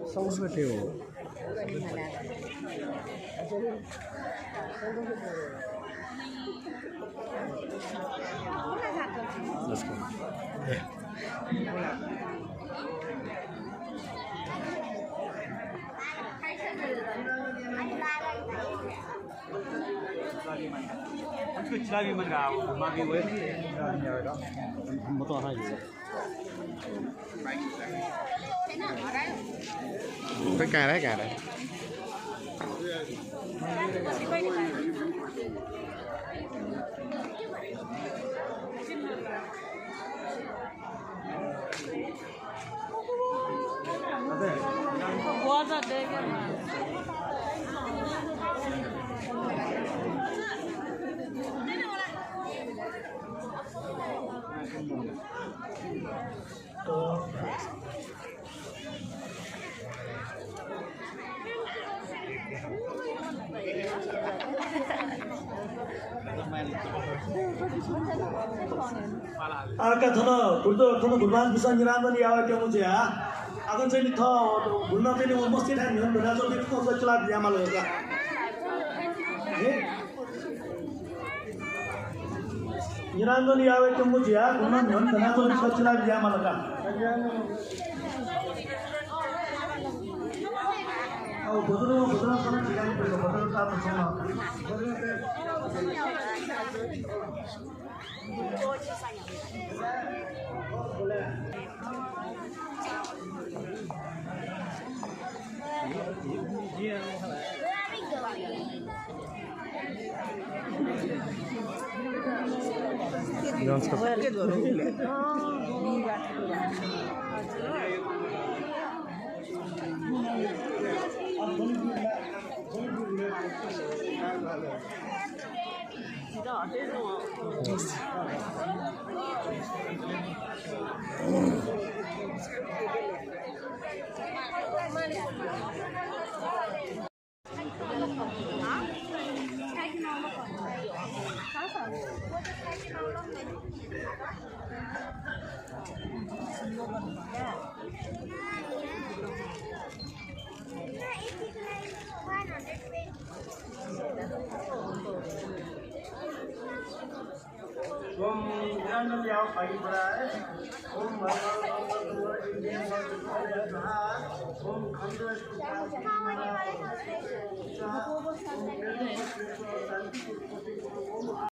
Saus gede oh. Let's go. उसको चिलाबी मन का मागी हुए हम बता रहा है Cái cà đấy cà đấy. Guarda dele. आका थन गुर्दो थन गुरबान बिसन निरामन याव के मुझे आ अगन चाहिँ थ गुल्न पनि मस्ती थान न राजो नि को चला बियामा लगा निरामन याव के मुझे आ गुल्न न राजो नि को चला बियामा लगा औ बदरो पनि ठिकानी पर्छ बदरो ता छ Om Jangan Yao Pagi Berai Om Om Khandras Om